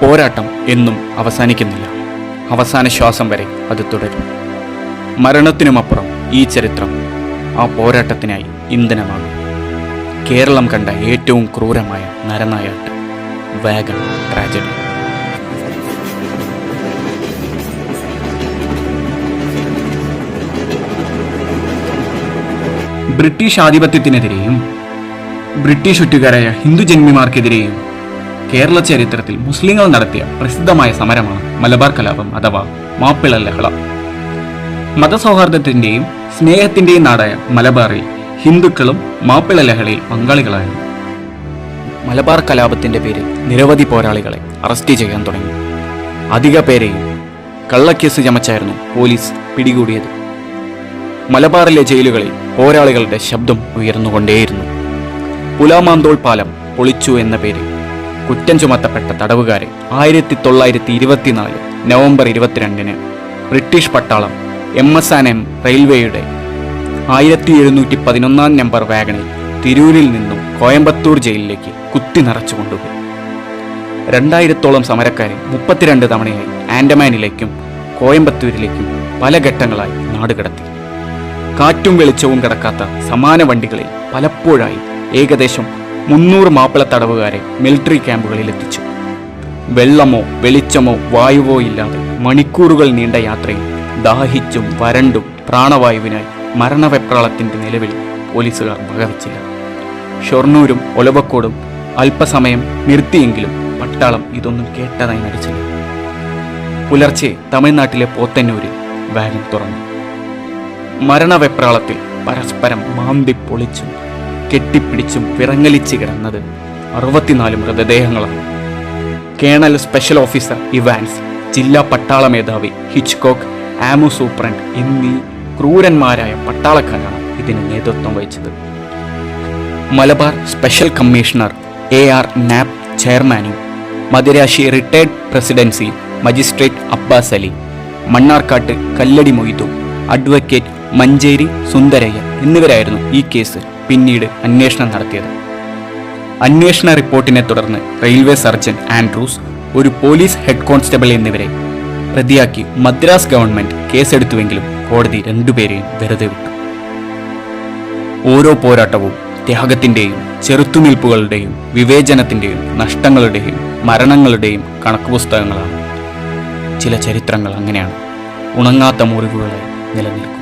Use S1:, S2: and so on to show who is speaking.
S1: പോരാട്ടം എന്നും അവസാനിക്കുന്നില്ല. അവസാന ശ്വാസം വരെ അത് തുടരും. മരണത്തിനുമപ്പുറം ഈ ചരിത്രം ആ പോരാട്ടത്തിനായി ഇന്ധനമാകും. കേരളം കണ്ട ഏറ്റവും ക്രൂരമായ നരനായാട്ട്, വാഗൺ ട്രാജഡി. ബ്രിട്ടീഷ് ആധിപത്യത്തിനെതിരെയും ബ്രിട്ടീഷ് ഒറ്റുകാരായ ഹിന്ദു ജന്മിമാർക്കെതിരെയും കേരള ചരിത്രത്തിൽ മുസ്ലിങ്ങൾ നടത്തിയ പ്രസിദ്ധമായ സമരമാണ് മലബാർ കലാപം അഥവാ മാപ്പിള ലഹള. മതസൗഹാർദ്ദത്തിന്റെയും സ്നേഹത്തിന്റെയും നാടായ മലബാറിൽ ഹിന്ദുക്കളും മാപ്പിള ലഹളയിൽ പങ്കാളികളായിരുന്നു. മലബാർ കലാപത്തിന്റെ പേരിൽ നിരവധി പോരാളികളെ അറസ്റ്റ് ചെയ്യാൻ തുടങ്ങി. അധിക പേരെയും കള്ളക്കേസ് ചമച്ചായിരുന്നു പോലീസ് പിടികൂടിയത്. മലബാറിലെ ജയിലുകളിൽ പോരാളികളുടെ ശബ്ദം ഉയർന്നുകൊണ്ടേയിരുന്നു. പുലാമാന്തോൾ പാലം പൊളിച്ചു എന്ന പേരിൽ കുറ്റം ചുമത്തപ്പെട്ട തടവുകാരെ 1924 നവംബർ 22 ബ്രിട്ടീഷ് പട്ടാളം MSM റെയിൽവേയുടെ 1711 നമ്പർ വാഗണിൽ തിരൂരിൽ നിന്നും കോയമ്പത്തൂർ ജയിലിലേക്ക് കുത്തി നിറച്ചു കൊണ്ടുപോയി. 2000-ഓളം സമരക്കാരെ 32 തവണയായി ആൻഡമാനിലേക്കും കോയമ്പത്തൂരിലേക്കും പല ഘട്ടങ്ങളായി നാടുകടത്തി. കാറ്റും വെളിച്ചവും കിടക്കാത്ത സമാന വണ്ടികളിൽ പലപ്പോഴായി ഏകദേശം 300 മാപ്പിള തടവുകാരെ മിലിറ്ററി ക്യാമ്പുകളിൽ എത്തിച്ചു. വെള്ളമോ വെളിച്ചമോ വായുവോ ഇല്ലാതെ മണിക്കൂറുകൾ നീണ്ട യാത്രയിൽ ദാഹിച്ചും വരണ്ടും പ്രാണവായുവിനായി മരണവെപ്രാളത്തിന്റെ നിലവിൽ പോലീസുകാർ വകവച്ചില്ല. ഷൊർണൂരും ഒലവക്കോടും അല്പസമയം നിർത്തിയെങ്കിലും പട്ടാളം ഇതൊന്നും കേട്ടതായി നടിച്ചില്ല. പുലർച്ചെ തമിഴ്നാട്ടിലെ പോത്തന്നൂരിൽ വാഗൺ തുറന്നു. മരണവെപ്രാളത്തിൽ പരസ്പരം മാന്തി പൊളിച്ചും കെട്ടിപ്പിടിച്ചും വിറങ്ങലിച്ച് കിടന്നത് 64 മൃതദേഹങ്ങളാണ്. കേണൽ സ്പെഷ്യൽ ഓഫീസർ ഇവാൻസ്, ജില്ലാ പട്ടാള മേധാവി ഹിച്ച്കോക്ക്, ആമു സൂപ്രണ്ട് എന്നീ ക്രൂരന്മാരായ പട്ടാളക്കാരാണ് ഇതിന് നേതൃത്വം വഹിച്ചത്. Malabar special commissioner AR Knapp ചെയർമാനും Madirasi retired presidency magistrate Abbas Ali, മണ്ണാർക്കാട്ട് കല്ലടി മൊയ്തു, അഡ്വക്കേറ്റ് മഞ്ചേരി സുന്ദരയ്യ എന്നിവരായിരുന്നു ഈ കേസ് പിന്നീട് അന്വേഷണം നടത്തിയത്. അന്വേഷണ റിപ്പോർട്ടിനെ തുടർന്ന് റെയിൽവേ സർജൻ ആൻഡ്രൂസ്, ഒരു പോലീസ് ഹെഡ് കോൺസ്റ്റബിൾ എന്നിവരെ പ്രതിയാക്കി മദ്രാസ് ഗവൺമെന്റ് കേസെടുത്തുവെങ്കിലും കോടതി 2 പേരെയും വെറുതെ വിട്ടു. ഓരോ പോരാട്ടവും ത്യാഗത്തിന്റെയും ചെറുത്തുനിൽപ്പുകളുടെയും വിവേചനത്തിന്റെയും നഷ്ടങ്ങളുടെയും മരണങ്ങളുടെയും കണക്കുപുസ്തകങ്ങളാണ്. ചില ചരിത്രങ്ങൾ അങ്ങനെയാണ്, ഉണങ്ങാത്ത മുറിവുകളായി നിലനിൽക്കും.